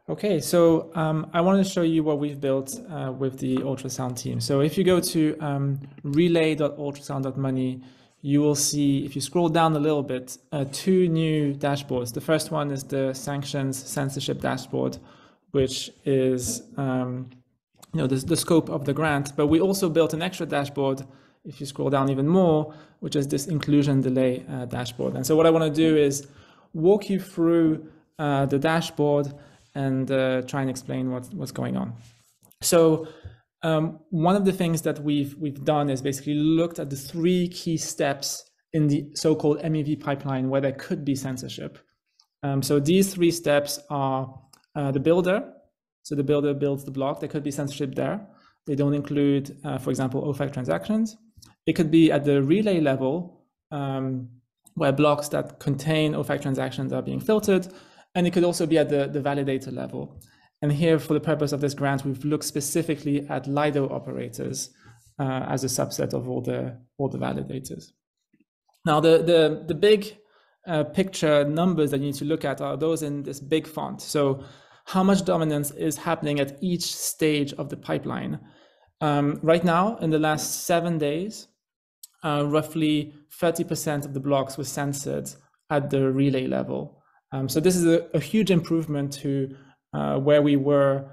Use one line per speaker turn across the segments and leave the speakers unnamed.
Okay, so I want to show you what we've built with the ultrasound team. So if you go to relay.ultrasound.money, you will see, if you scroll down a little bit, two new dashboards. The first one is the sanctions censorship dashboard, which is the scope of the grant. But we also built an extra dashboard, if you scroll down even more, which is this inclusion delay dashboard. And so what I want to do is walk you through the dashboard and try and explain what's going on. So one of the things that we've done is basically looked at the three key steps in the so-called MEV pipeline where there could be censorship. So these three steps are the builder. So the builder builds the block. There could be censorship there. They don't include, for example, OFAC transactions. It could be at the relay level, where blocks that contain OFAC transactions are being filtered. And it could also be at the validator level. And here, for the purpose of this grant, we've looked specifically at Lido operators as a subset of all the validators. Now, the big picture numbers that you need to look at are those in this big font. So how much dominance is happening at each stage of the pipeline? Right now, in the last 7 days, roughly 30% of the blocks were censored at the relay level. So this is a huge improvement to where we were,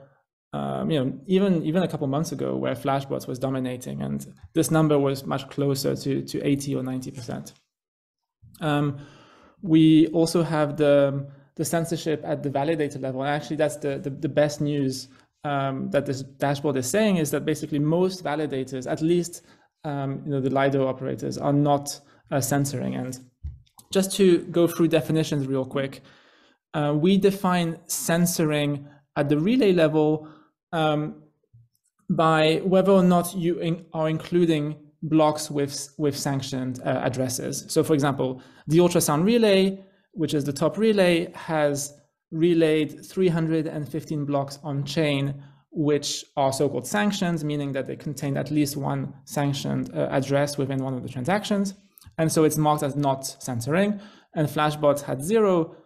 even a couple months ago, where Flashbots was dominating, and this number was much closer to 80 or 90%. We also have the censorship at the validator level, and actually that's the best news that this dashboard is saying, is that basically most validators, at least the Lido operators, are not censoring. And just to go through definitions real quick, we define censoring at the relay level by whether or not you are including blocks with sanctioned addresses. So for example, the ultrasound relay, which is the top relay, has relayed 315 blocks on chain, which are so-called sanctions, meaning that they contain at least one sanctioned address within one of the transactions. And so it's marked as not censoring. And Flashbots had 0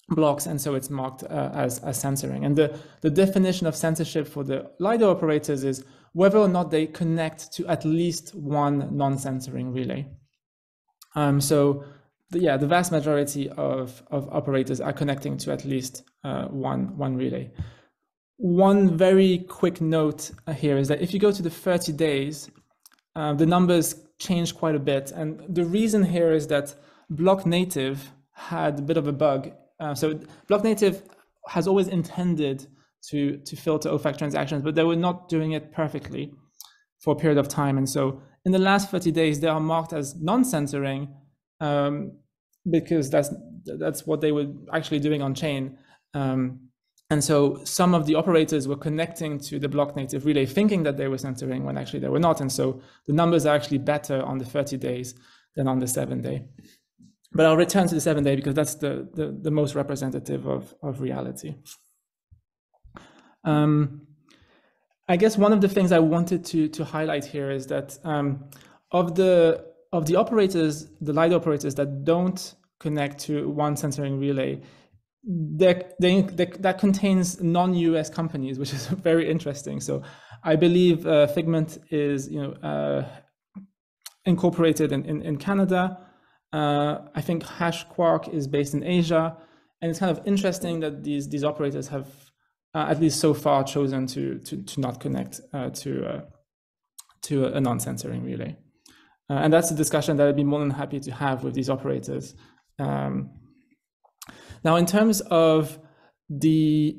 blocks, and so it's marked as censoring. And the definition of censorship for the Lido operators is whether or not they connect to at least one non-censoring relay. So the vast majority of operators are connecting to at least one relay. One very quick note here is that if you go to the 30 days, the numbers change quite a bit. And the reason here is that Block Native had a bit of a bug. So Block Native has always intended to filter OFAC transactions, but they were not doing it perfectly for a period of time. And so in the last 30 days, they are marked as non-censoring because that's what they were actually doing on chain. And so some of the operators were connecting to the Block Native relay thinking that they were censoring when actually they were not. And so the numbers are actually better on the 30 days than on the 7-day. But I'll return to the 7-day because that's the most representative of reality. I guess one of the things I wanted to highlight here is that of the operators, the Lido operators that don't connect to one censoring relay, that contains non-US companies, which is very interesting. So I believe Figment is incorporated in Canada. I think HashQuark is based in Asia, and it's kind of interesting that these operators have at least so far chosen to not connect to a non-censoring relay. And that's a discussion that I'd be more than happy to have with these operators. Now, in terms of the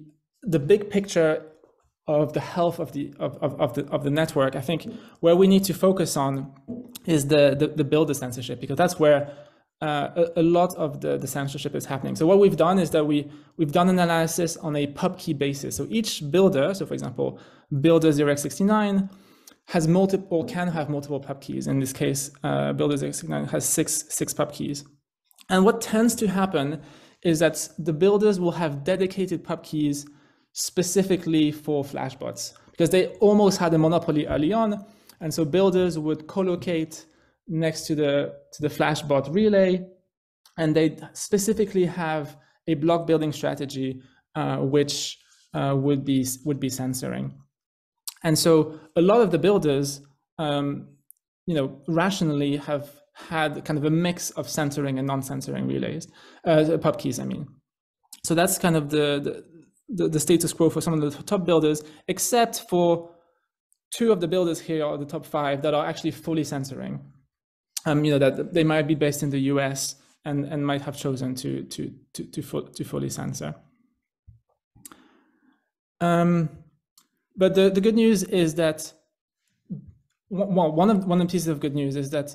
big picture of the health of the network, I think where we need to focus on is the builder censorship, because that's where a lot of the censorship is happening. So what we've done is that we've done an analysis on a pub key basis. So each builder, so for example, builder 0x69 has multiple, can have multiple pub keys. In this case, builder 0x69 has six pub keys. And what tends to happen is that the builders will have dedicated pub keys specifically for Flashbots, because they almost had a monopoly early on. And so builders would collocate next to the Flashbot relay, and they specifically have a block building strategy which would be censoring. And so a lot of the builders, rationally have had kind of a mix of censoring and non-censoring relays, pub keys, I mean. So that's kind of the status quo for some of the top builders, except for 2 of the builders here, or the top 5, that are actually fully censoring. That they might be based in the US and might have chosen to fully censor. But the good news is that one of the pieces of good news is that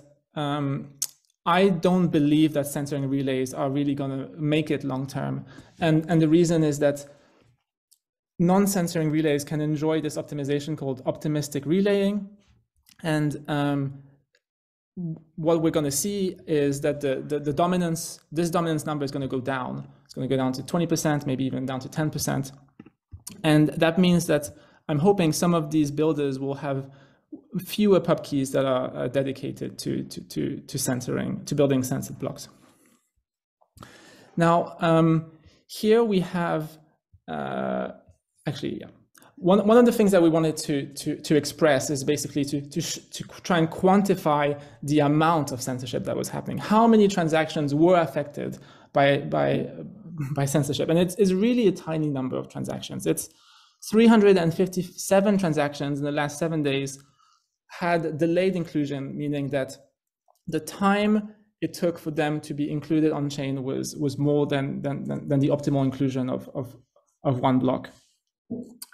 I don't believe that censoring relays are really going to make it long term, and the reason is that non-censoring relays can enjoy this optimization called optimistic relaying, and what we're going to see is that the dominance, this dominance number is going to go down. It's going to go down to 20%, maybe even down to 10%, and that means that I'm hoping some of these builders will have fewer pub keys that are dedicated to censoring, to building censored blocks. Now, here we have one of the things that we wanted to express is basically to try and quantify the amount of censorship that was happening. How many transactions were affected by censorship? And it's really a tiny number of transactions. It's 357 transactions in the last 7 days had delayed inclusion, meaning that the time it took for them to be included on chain was more than the optimal inclusion of one block.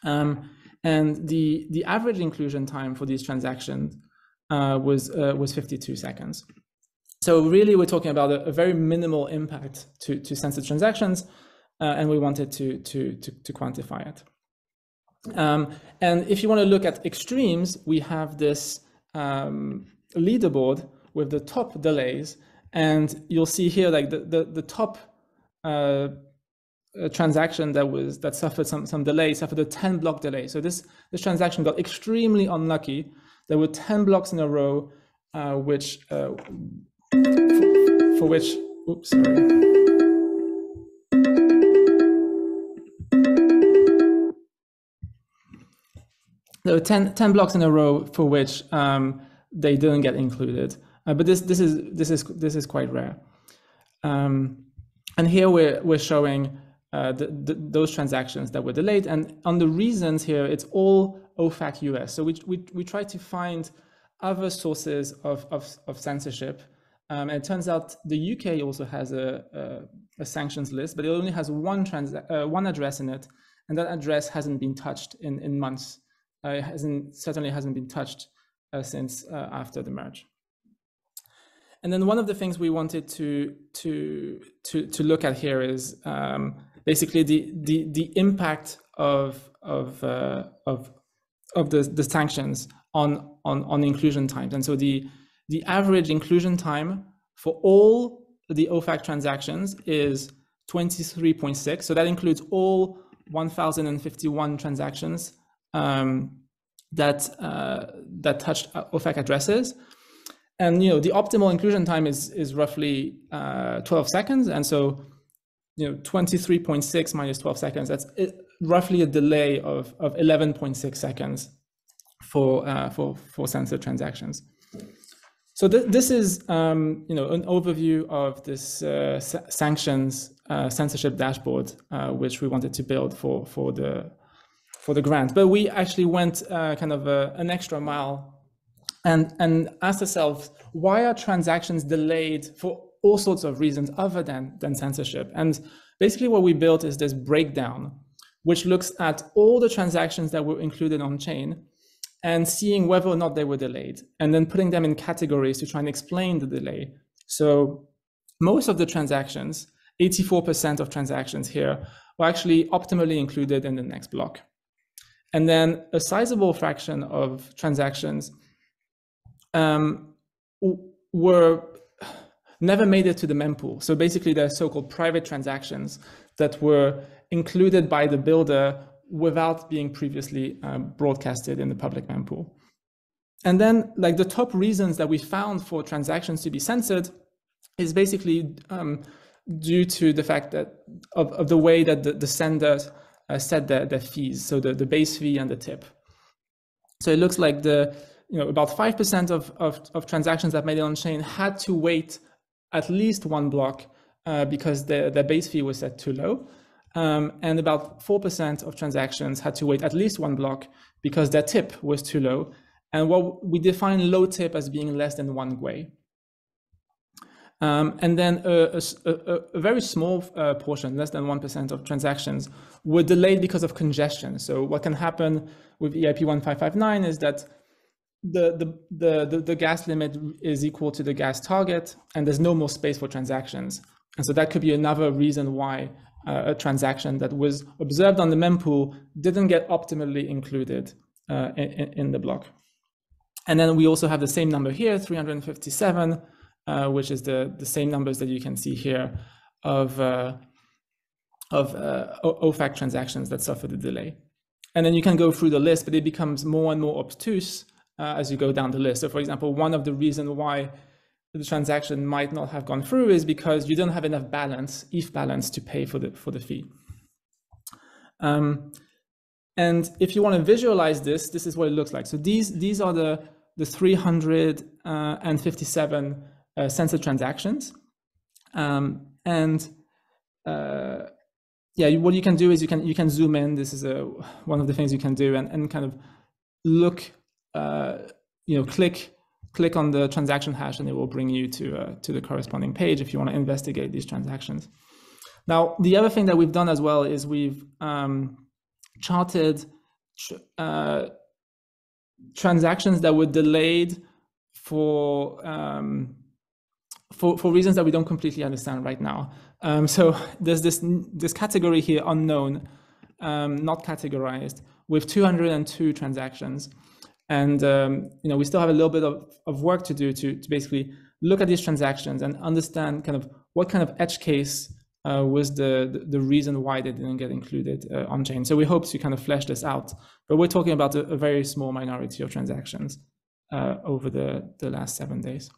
And the average inclusion time for these transactions was 52 seconds. So really, we're talking about a very minimal impact to censored transactions, and we wanted to quantify it. And if you want to look at extremes, we have this leaderboard with the top delays, and you'll see here like the top transaction that suffered some delay suffered a 10-block delay. So this transaction got extremely unlucky. There were 10 blocks in a row, for which, oops, sorry. There were 10 blocks in a row for which they didn't get included, but this is quite rare. And here we're showing those transactions that were delayed, and on the reasons here, it's all OFAC US. So we try to find other sources of censorship, and it turns out the UK also has a sanctions list, but it only has one address in it, and that address hasn't been touched in months. It certainly hasn't been touched since after the merge. And then one of the things we wanted to look at here is basically the impact of the sanctions on inclusion times. And so the average inclusion time for all the OFAC transactions is 23.6. So that includes all 1,051 transactions that touched OFAC addresses, and the optimal inclusion time is roughly 12 seconds, and so 23.6 minus 12 seconds, that's roughly a delay of 11.6 seconds for censored transactions. So this is an overview of this sanctions censorship dashboard, which we wanted to build for the grant, but we actually went kind of an extra mile and asked ourselves, why are transactions delayed for all sorts of reasons other than censorship? And basically what we built is this breakdown, which looks at all the transactions that were included on chain and seeing whether or not they were delayed, and then putting them in categories to try and explain the delay. So most of the transactions, 84% of transactions here, were actually optimally included in the next block. And then a sizable fraction of transactions were never made it to the mempool. So basically they're so-called private transactions that were included by the builder without being previously broadcasted in the public mempool. And then like the top reasons that we found for transactions to be censored is basically due to the fact that of the way that the sender set their fees, so the base fee and the tip. So it looks like about 5% of transactions that made it on chain had to wait at least one block because their base fee was set too low. And about 4% of transactions had to wait at least one block because their tip was too low. And what we define low tip as being less than 1 gwei. And then a very small portion, less than 1% of transactions, were delayed because of congestion. So what can happen with EIP 1559 is that the gas limit is equal to the gas target, and there's no more space for transactions. And so that could be another reason why a transaction that was observed on the mempool didn't get optimally included in the block. And then we also have the same number here, 357, which is the same numbers that you can see here of OFAC transactions that suffered a delay. And then you can go through the list, but it becomes more and more obtuse as you go down the list. So for example, one of the reasons why the transaction might not have gone through is because you don't have enough balance, ETH balance, to pay for the fee. And if you want to visualize this, this is what it looks like. So these are the 357 censored transactions. Yeah, what you can do is you can zoom in. This is one of the things you can do, and kind of look, click on the transaction hash, and it will bring you to the corresponding page if you want to investigate these transactions. Now, the other thing that we've done as well is we've charted transactions that were delayed for reasons that we don't completely understand right now. So there's this category here, unknown, not categorized, with 202 transactions. And we still have a little bit of work to do to basically look at these transactions and understand kind of what kind of edge case was the reason why they didn't get included on chain. So we hope to kind of flesh this out, but we're talking about a very small minority of transactions over the last 7 days.